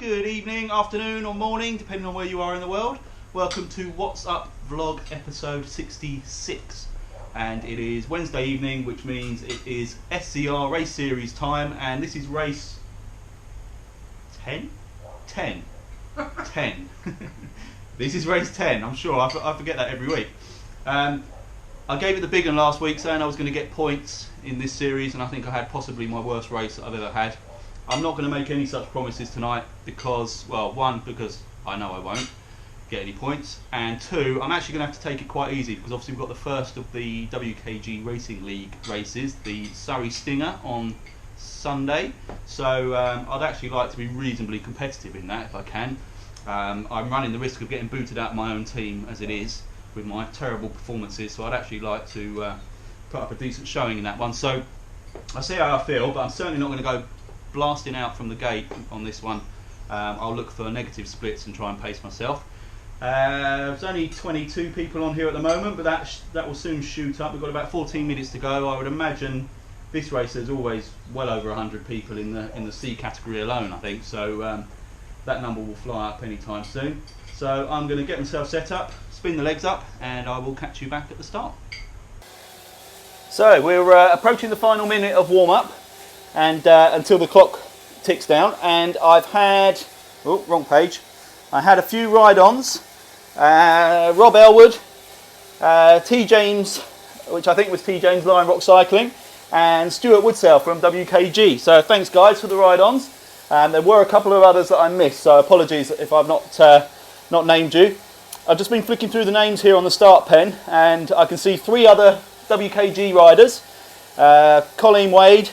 Good evening, afternoon or morning, depending on where you are in the world. Welcome to What's Up Vlog episode 66. And it is Wednesday evening, which means it is SZR race series time, and this is race 10? 10. 10. This is race 10, I'm sure, I forget that every week. I gave it the big one last week, saying I was going to get points in this series, and I think I had possibly my worst race that I've ever had. I'm not going to make any such promises tonight because, well, one, because I know I won't get any points, and two, I'm actually going to have to take it quite easy because obviously we've got the first of the WKG Racing League races, the Surrey Stinger, on Sunday, so I'd actually like to be reasonably competitive in that if I can. I'm running the risk of getting booted out of my own team as it is with my terrible performances, so I'd actually like to put up a decent showing in that one. So I'll see how I feel, but I'm certainly not going to go blasting out from the gate on this one. I'll look for negative splits and try and pace myself. There's only 22 people on here at the moment, but that will soon shoot up. We've got about 14 minutes to go. I would imagine this race there's always well over 100 people in the C category alone, I think, so that number will fly up anytime soon. So I'm going to get myself set up, spin the legs up, and I will catch you back at the start. So we're approaching the final minute of warm-up, and until the clock ticks down, and I've had, oh, wrong page, I had a few ride-ons, Rob Elwood, T James, which I think was T James Lion Rock Cycling, and Stuart Woodsell from WKG. So thanks guys for the ride-ons. There were a couple of others that I missed, so apologies if I've not named you. I've just been flicking through the names here on the start pen, and I can see three other WKG riders, Colleen Wade,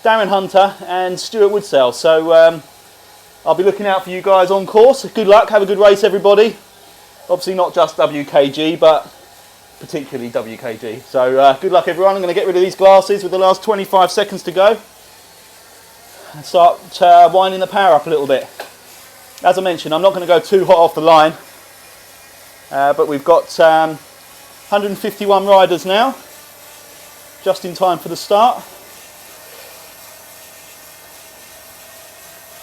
Darren Hunter and Stuart Woodsell. So I'll be looking out for you guys on course. Good luck, have a good race everybody. Obviously not just WKG, but particularly WKG. So good luck everyone. I'm going to get rid of these glasses with the last 25 seconds to go. And start winding the power up a little bit. As I mentioned, I'm not going to go too hot off the line. But we've got 151 riders now. Just in time for the start.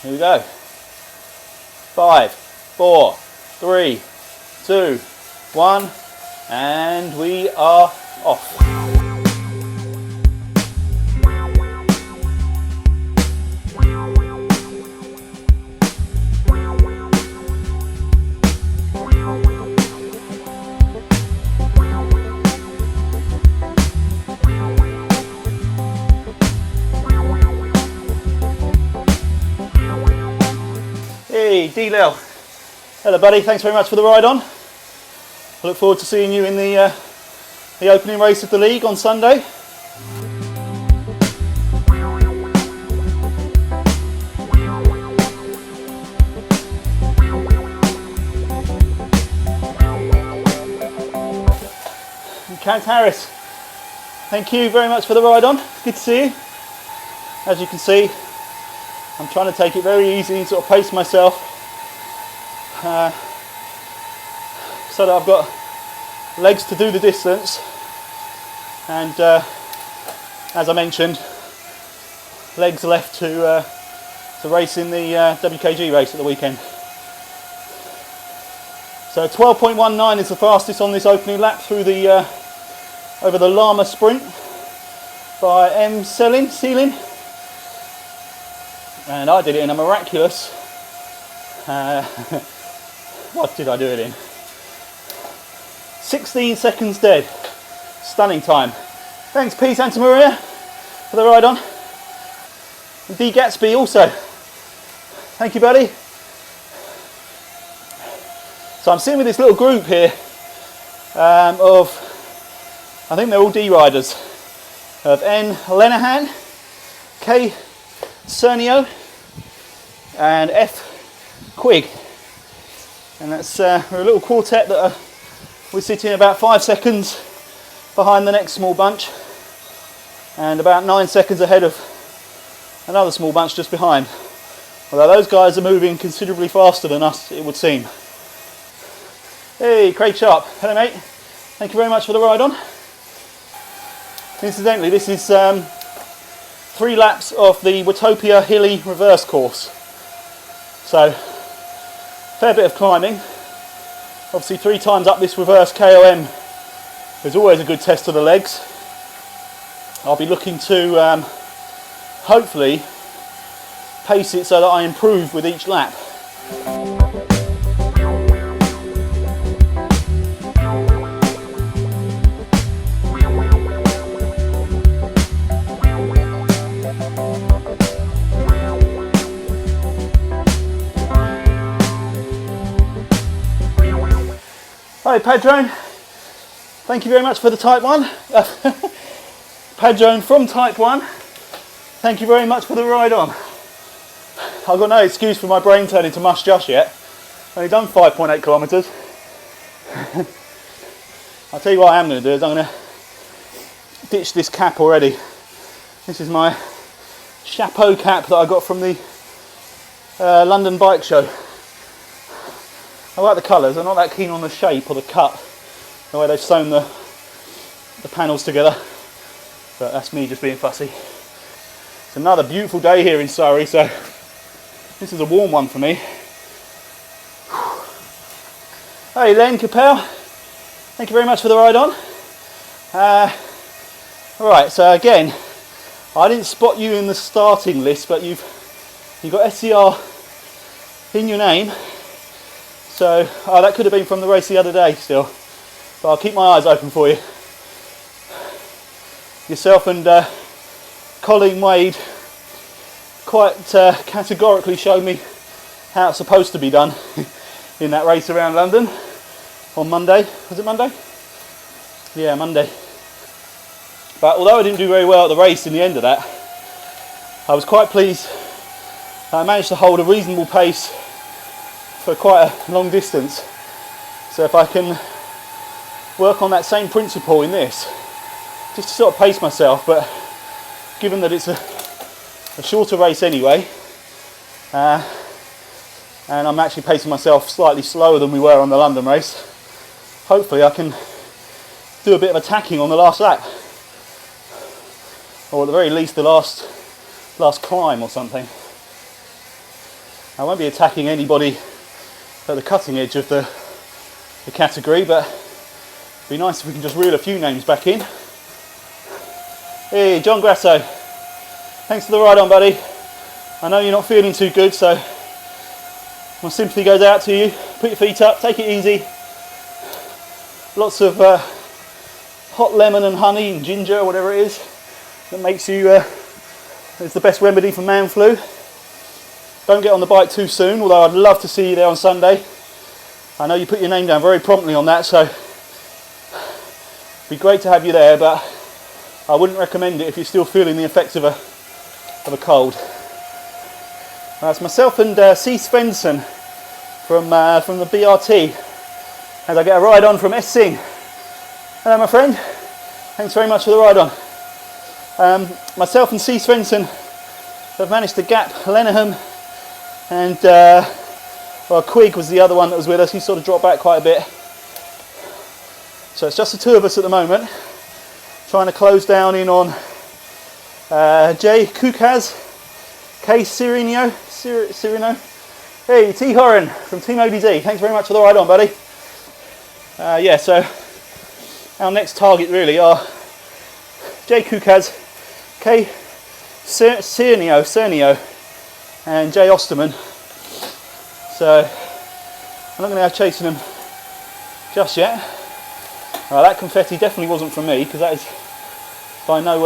Here we go. 5, 4, 3, 2, 1, and we are off. Hey, D-Lil. Hello buddy, thanks very much for the ride on. I look forward to seeing you in the opening race of the league on Sunday. And Kaz Harris, thank you very much for the ride on. Good to see you. As you can see, I'm trying to take it very easy and sort of pace myself so that I've got legs to do the distance, and as I mentioned, legs left to race in the WKG race at the weekend. So 12.19 is the fastest on this opening lap through the over the Llama Sprint by M. Seelin. And I did it in a miraculous, what did I do it in? 16 seconds dead. Stunning time. Thanks P. Santa Maria for the ride on. And D. Gatsby also. Thank you buddy. So I'm sitting with this little group here of, I think they're all D riders, of N. Lenahan, K. Cernio and F. Quigg, and that's we're a little quartet that we're sitting about 5 seconds behind the next small bunch and about 9 seconds ahead of another small bunch just behind, although those guys are moving considerably faster than us, it would seem. Hey Craig Sharp, hello mate, thank you very much for the ride on. Incidentally, this is 3 laps of the Watopia Hilly reverse course. So, fair bit of climbing. Obviously 3 times up this reverse KOM is always a good test of the legs. I'll be looking to hopefully pace it so that I improve with each lap. Hi Padrone, thank you very much for the Type 1. Padrone from Type 1, thank you very much for the ride on. I've got no excuse for my brain turning to mush just yet. Only done 5.8 kilometres. I'll tell you what I am going to do is I'm going to ditch this cap already. This is my chapeau cap that I got from the London bike show. I like the colours, I'm not that keen on the shape or the cut, the way they've sewn the panels together, but that's me just being fussy. It's another beautiful day here in Surrey, so this is a warm one for me. Hey Len Capel, thank you very much for the ride on. Alright, so again, I didn't spot you in the starting list, but you've got SZR in your name. So, that could have been from the race the other day still, but I'll keep my eyes open for you. Yourself and Colin Wade quite categorically showed me how it's supposed to be done in that race around London on Monday. Was it Monday? Yeah, Monday. But although I didn't do very well at the race in the end of that, I was quite pleased that I managed to hold a reasonable pace for quite a long distance. So if I can work on that same principle in this, just to sort of pace myself, but given that it's a shorter race anyway, and I'm actually pacing myself slightly slower than we were on the London race, hopefully I can do a bit of attacking on the last lap, or at the very least the last climb or something. I won't be attacking anybody at the cutting edge of the category, but it'd be nice if we can just reel a few names back in. Hey, John Grasso, thanks for the ride on, buddy. I know you're not feeling too good, so my sympathy goes out to you. Put your feet up, take it easy. Lots of hot lemon and honey and ginger, or whatever it is, that makes you, it's the best remedy for man flu. Don't get on the bike too soon, although I'd love to see you there on Sunday. I know you put your name down very promptly on that, so it'd be great to have you there, but I wouldn't recommend it if you're still feeling the effects of a cold. It's myself and C. Svensson from the BRT, as I get a ride on from Essing. Hello my friend, thanks very much for the ride on. Myself and C. Svensson have managed to gap Lenaham, and Quigg was the other one that was with us. He sort of dropped back quite a bit. So it's just the two of us at the moment, trying to close down in on J. Kukaz, K. Cirino. Hey, T. Horan from Team ODD. Thanks very much for the ride on, buddy. Yeah, so our next target really are J. Kukaz, K. Cirino, and Jay Osterman. So I'm not going to go chasing them just yet. That confetti definitely wasn't from me, because that is by no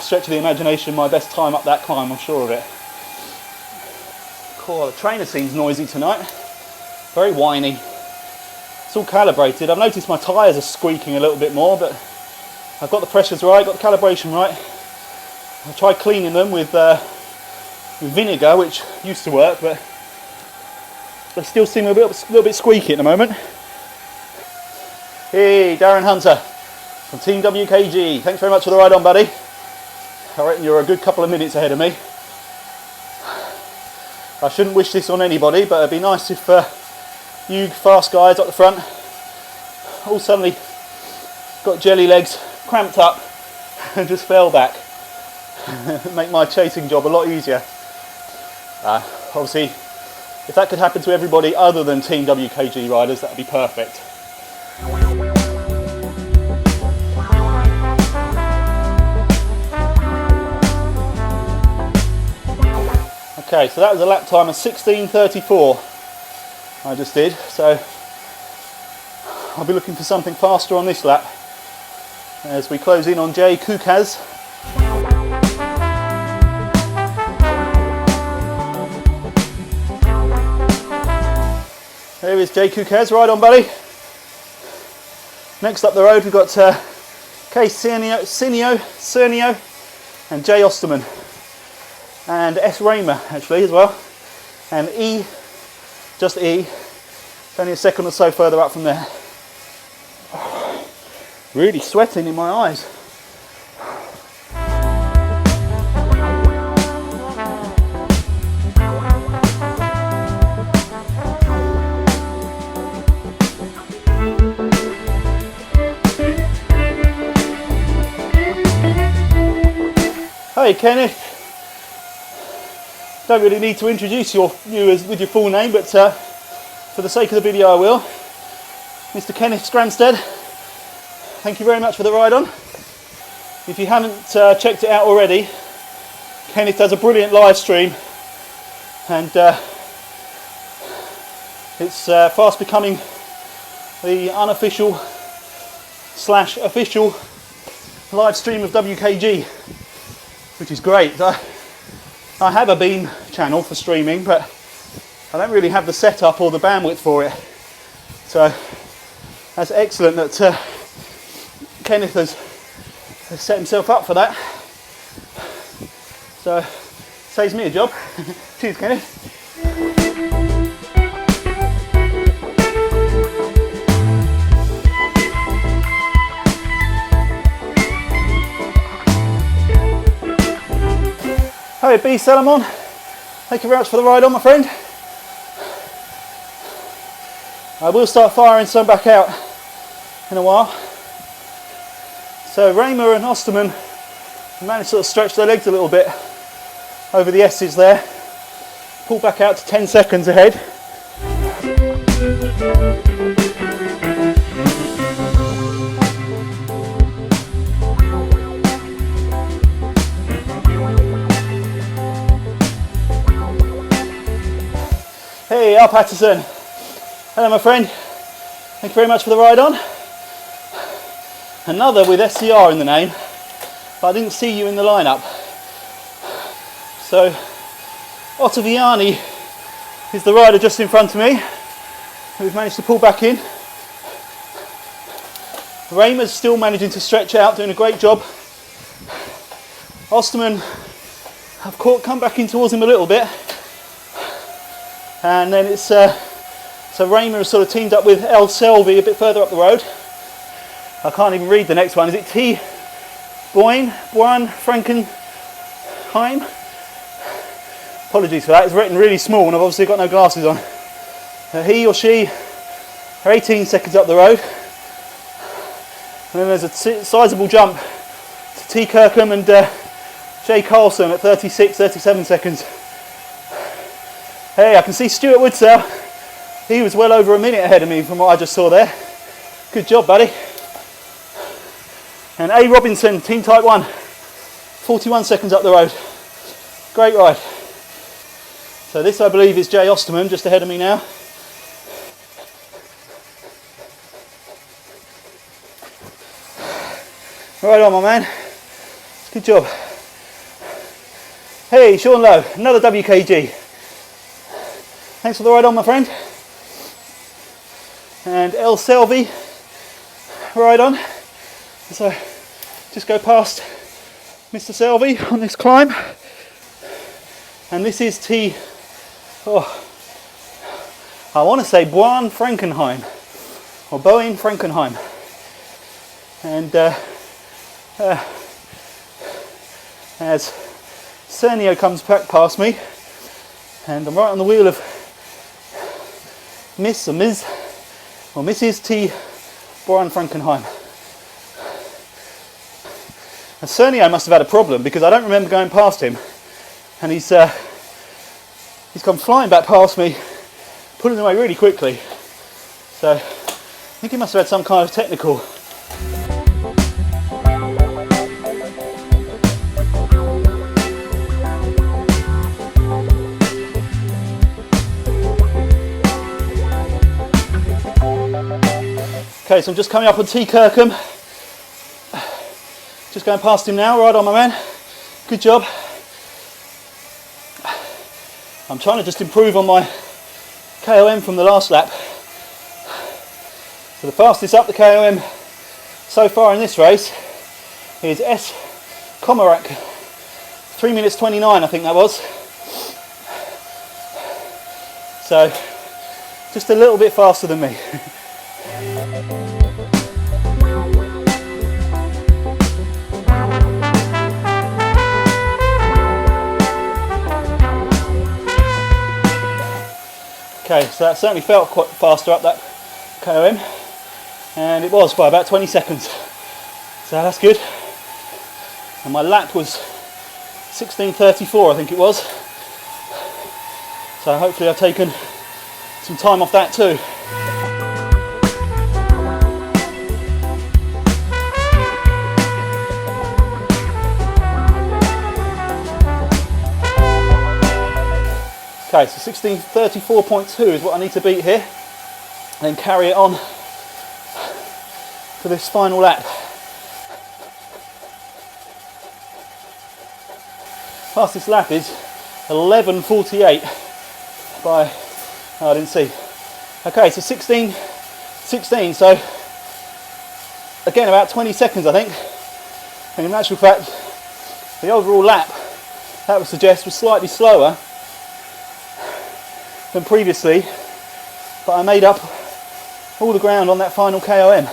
stretch of the imagination my best time up that climb, I'm sure of it. Cool, the trainer seems noisy tonight, very whiny. It's all calibrated. I've noticed my tyres are squeaking a little bit more, but I've got the pressures right, got the calibration right. I tried cleaning them with vinegar, which used to work, but they still seem a little bit squeaky at the moment. Hey, Darren Hunter from Team WKG. Thanks very much for the ride on, buddy. I reckon you're a good couple of minutes ahead of me. I shouldn't wish this on anybody, but it'd be nice if you fast guys up the front all suddenly got jelly legs, cramped up, and just fell back. Make my chasing job a lot easier. Obviously, if that could happen to everybody other than Team WKG riders, that would be perfect. Okay, so that was a lap time of 16:34 I just did, so I'll be looking for something faster on this lap as we close in on Jay Kukaz. There is Jay Kukaz, right on buddy. Next up the road we've got K Cernio and Jay Osterman. And S Raymer actually as well, and E, just E, it's only a second or so further up from there. Really sweating in my eyes. Hey Kenneth. Don't really need to introduce you with your full name, but for the sake of the video I will. Mr. Kenneth Scramstead, thank you very much for the ride on. If you haven't checked it out already, Kenneth does a brilliant live stream, and it's fast becoming the unofficial / official live stream of WKG, which is great. I have a Beam channel for streaming, but I don't really have the setup or the bandwidth for it. So that's excellent that Kenneth has set himself up for that. So saves me a job. Cheers, Kenneth. Hey B Salamon, thank you very much for the ride on, my friend. I will start firing some back out in a while. So Raymer and Osterman managed to sort of stretch their legs a little bit over the S's there. Pull back out to 10 seconds ahead. Hey, Al Patterson. Hello, my friend. Thank you very much for the ride on. Another with SZR in the name, but I didn't see you in the lineup. So, Ottaviani is the rider just in front of me. We've managed to pull back in. Raymer's still managing to stretch out, doing a great job. Osterman, I've come back in towards him a little bit. And then it's, so Raymer has sort of teamed up with El Selvi a bit further up the road. I can't even read the next one. Is it T. Buan Frankenheim? Apologies for that, it's written really small and I've obviously got no glasses on. He or she are 18 seconds up the road. And then there's a sizable jump to T. Kirkham and Jay Carlson at 36, 37 seconds. Hey, I can see Stuart Woodsell. He was well over a minute ahead of me from what I just saw there. Good job, buddy. And A. Robinson, Team Type 1, 41 seconds up the road. Great ride. So this, I believe, is Jay Osterman, just ahead of me now. Right on, my man. Good job. Hey, Sean Lowe, another WKG. Thanks for the ride on, my friend. And El Selvi, ride on. So just go past Mr. Selvi on this climb. And this is T. Oh, I want to say Buan Frankenheim or Boeing Frankenheim. And as Cernio comes back past me, and I'm right on the wheel of Miss or Ms. or Mrs. T. Buan Frankenheim. And Cernio must have had a problem because I don't remember going past him, and he's he's come flying back past me, pulling away really quickly. So I think he must have had some kind of technical. Okay, so I'm just coming up on T Kirkham. Just going past him now. Right on, my man. Good job. I'm trying to just improve on my KOM from the last lap. So the fastest up the KOM so far in this race is S. Komarak. 3 minutes 29, I think that was. So just a little bit faster than me. Okay, so that certainly felt quite faster up that KOM, and it was by about 20 seconds. So that's good. And my lap was 16:34, I think it was. So hopefully I've taken some time off that too. Okay, so 16:34.2 is what I need to beat here, and then carry it on for this final lap. Fastest lap is 11:48 by, oh, I didn't see. Okay, so 16:16, so again about 20 seconds I think, and in actual fact the overall lap that would suggest was slightly slower than previously, but I made up all the ground on that final KOM.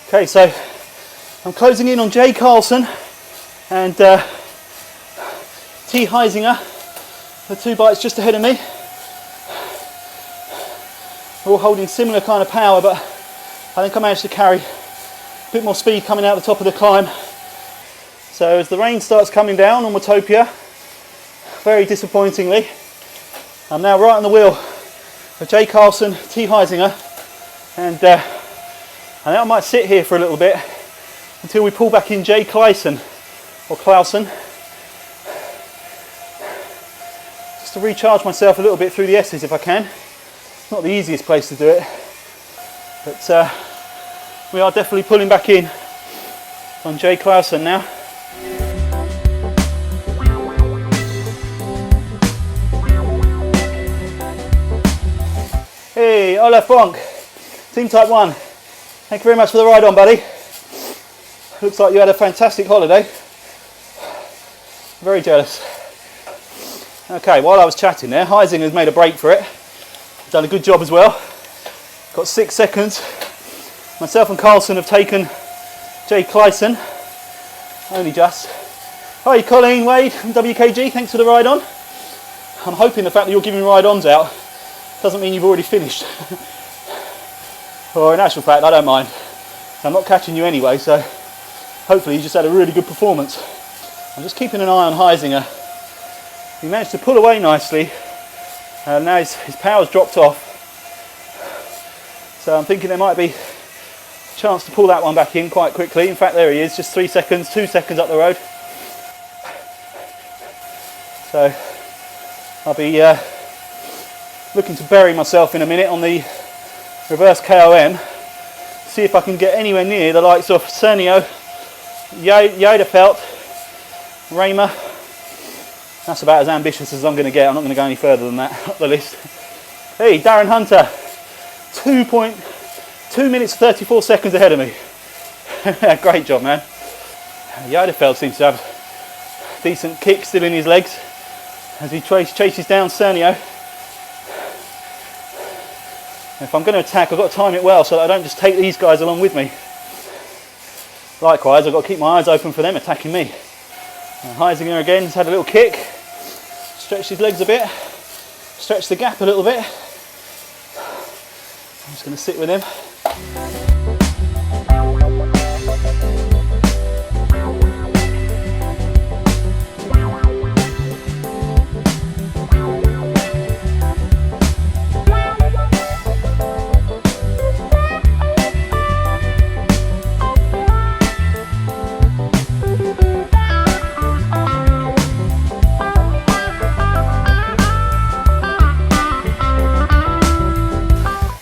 Okay, so I'm closing in on Jay Carlson and T Heisinger, the two bikes just ahead of me. We're all holding similar kind of power, but I think I managed to carry a bit more speed coming out the top of the climb. So as the rain starts coming down on Watopia, very disappointingly, I'm now right on the wheel of Jay Carlson, T Heisinger, and I think I might sit here for a little bit until we pull back in Jay Clausen, or Clausen, just to recharge myself a little bit through the S's if I can. Not the easiest place to do it, but we are definitely pulling back in on Jay Clausen now. Hey, Olaf Bonk, Team Type 1, thank you very much for the ride on, buddy. Looks like you had a fantastic holiday. Very jealous. Okay, while I was chatting there, Heisinger's made a break for it. Done a good job as well. Got 6 seconds. Myself and Carlson have taken Jay Clausen, only just. Hi Colleen, Wade from WKG, thanks for the ride on. I'm hoping the fact that you're giving ride-ons out doesn't mean you've already finished. Or in actual fact, I don't mind. I'm not catching you anyway, so hopefully you just had a really good performance. I'm just keeping an eye on Heisinger. He managed to pull away nicely. Now his power's dropped off, so I'm thinking there might be a chance to pull that one back in quite quickly. In fact, there he is, just 3 seconds, 2 seconds up the road. So I'll be looking to bury myself in a minute on the reverse KOM, see if I can get anywhere near the likes of Cernio, Jodefeld, Raymer. That's about as ambitious as I'm going to get. I'm not going to go any further than that up the list. Hey, Darren Hunter, 2 minutes 34 seconds ahead of me. Great job, man. Jodefeld seems to have decent kick still in his legs as he chases down Cernio. If I'm going to attack, I've got to time it well so that I don't just take these guys along with me. Likewise, I've got to keep my eyes open for them attacking me. Heisinger again has had a little kick. Stretched his legs a bit, stretched the gap a little bit. I'm just going to sit with him.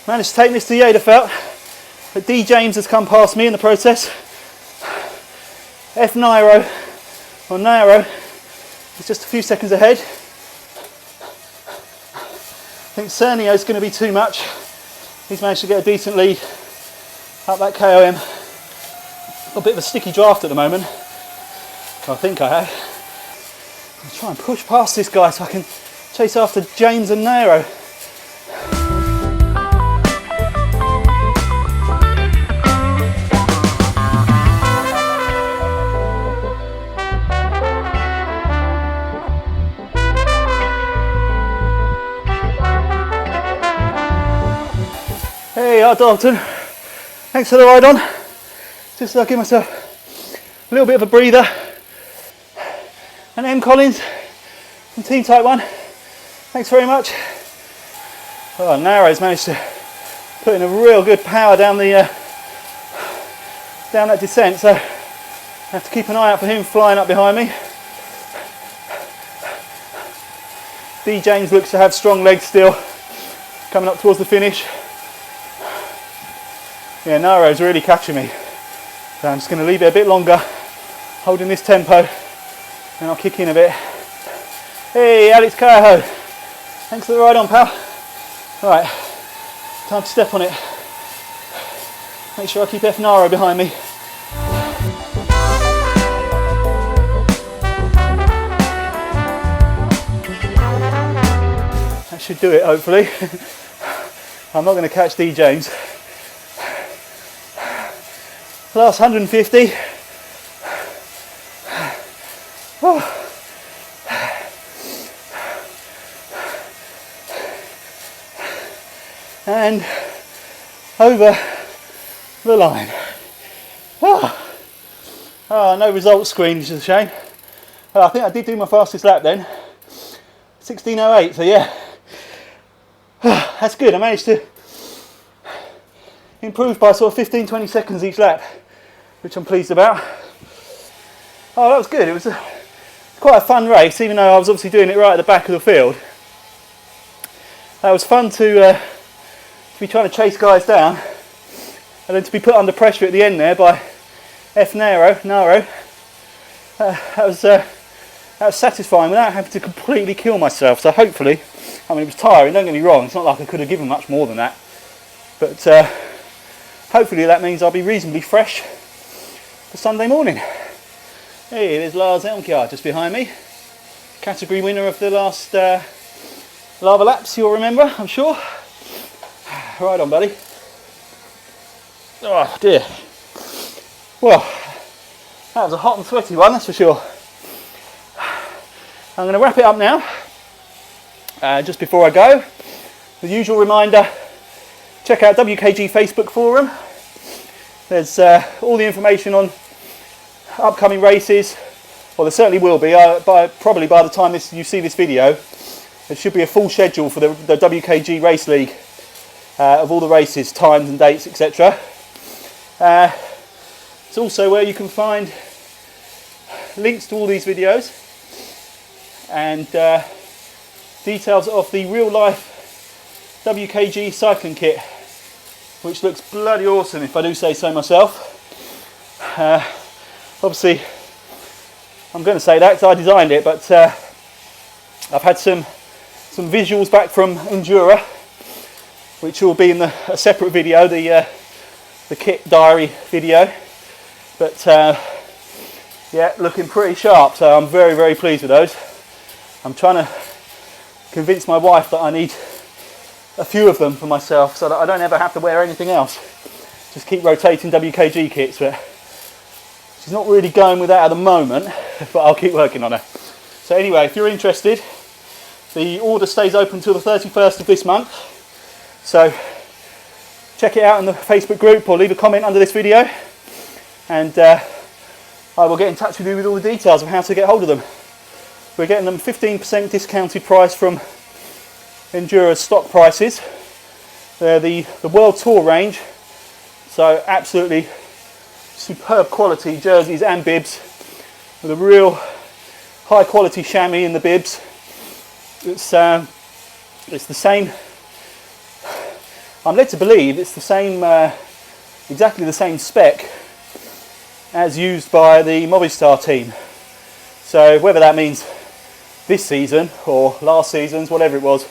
Managed to take this to Yederfeld, but D James has come past me in the process. F Nairo, or Nairo, is just a few seconds ahead. I think Cernio's going to be too much. He's managed to get a decent lead up that KOM. Got a bit of a sticky draft at the moment. I think I have. I'll try and push past this guy so I can chase after James and Nairo. Hey, Dalton. Thanks for the ride on. Just so I give myself a little bit of a breather. And M Collins from Team Type 1. Thanks very much. Oh, Nairo's managed to put in a real good power down the down that descent, so I have to keep an eye out for him flying up behind me. D James looks to have strong legs still, coming up towards the finish. Yeah, Nairo's really catching me. So I'm just going to leave it a bit longer, holding this tempo, and I'll kick in a bit. Hey, Alex Cahill. Thanks for the ride on, pal. Alright, time to step on it. Make sure I keep F Nairo behind me. That should do it, hopefully. I'm not going to catch D James. Last 150. Oh. And over the line. Oh, no results screen, which is a shame. I think I did do my fastest lap then. 16:08, so yeah. That's good. I managed to improve by sort of 15-20 seconds each lap, which I'm pleased about. Oh, that was good. It was quite a fun race, even though I was obviously doing it right at the back of the field. That was fun to be trying to chase guys down, and then to be put under pressure at the end there by F Nairo. That was satisfying without having to completely kill myself. So hopefully, I mean, it was tiring, don't get me wrong, it's not like I could have given much more than that, but hopefully that means I'll be reasonably fresh for Sunday morning. Hey, there's Lars Elmkjaer just behind me, category winner of the last lava laps, you'll remember, I'm sure. Right on, buddy. Oh dear. Well, that was a hot and sweaty one, that's for sure. I'm going to wrap it up now. Just before I go, the usual reminder, check out WKG Facebook forum. There's all the information on upcoming races. Well, there certainly will be, probably by the time you see this video, there should be a full schedule for the WKG Race League of all the races, times and dates, etc. It's also where you can find links to all these videos and details of the real life WKG cycling kit, which looks bloody awesome if I do say so myself. Obviously I'm going to say that because I designed it, but I've had some visuals back from Endura, which will be in a separate video, the kit diary video, but yeah, looking pretty sharp, so I'm very, very pleased with those. I'm trying to convince my wife that I need a few of them for myself so that I don't ever have to wear anything else. Just keep rotating WKG kits, but she's not really going with that at the moment, but I'll keep working on her. So anyway, if you're interested, the order stays open till the 31st of this month. So check it out in the Facebook group or leave a comment under this video, and I will get in touch with you with all the details of how to get hold of them. We're getting them 15% discounted price from Endura's stock prices. They're the World Tour range, so absolutely superb quality jerseys and bibs with a real high quality chamois in the bibs. It's the same, I'm led to believe it's the same, exactly the same spec as used by the Movistar team. So whether that means this season or last season's, whatever it was,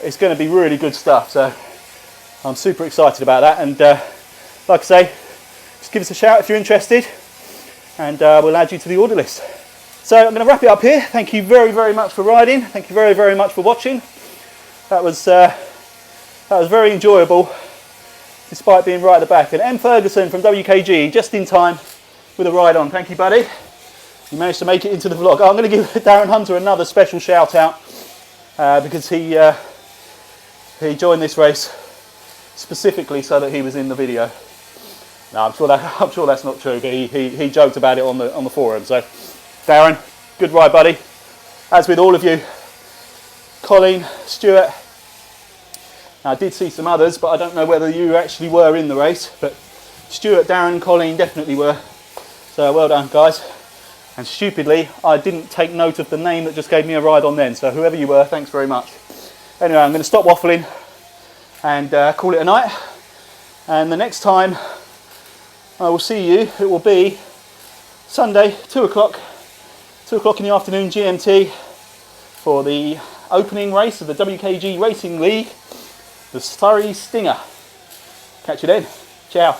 it's going to be really good stuff. So I'm super excited about that, and like I say, just give us a shout if you're interested, and we'll add you to the order list. So I'm going to wrap it up here. Thank you very, very much for riding. Thank you very, very much for watching. That was very enjoyable, despite being right at the back. And M. Ferguson from WKG, just in time with a ride on. Thank you, buddy. You managed to make it into the vlog. Oh, I'm going to give Darren Hunter another special shout out because he joined this race specifically so that he was in the video. No, I'm sure that's not true, but he joked about it on the forum. So, Darren, good ride, buddy. As with all of you, Colleen, Stuart. I did see some others, but I don't know whether you actually were in the race. But Stuart, Darren, Colleen definitely were. So well done, guys. And stupidly, I didn't take note of the name that just gave me a ride on then. So whoever you were, thanks very much. Anyway, I'm going to stop waffling and call it a night. And the next time I will see you, it will be Sunday, 2 o'clock in the afternoon GMT for the opening race of the WKG Racing League, the Surrey Stinger. Catch you then. Ciao.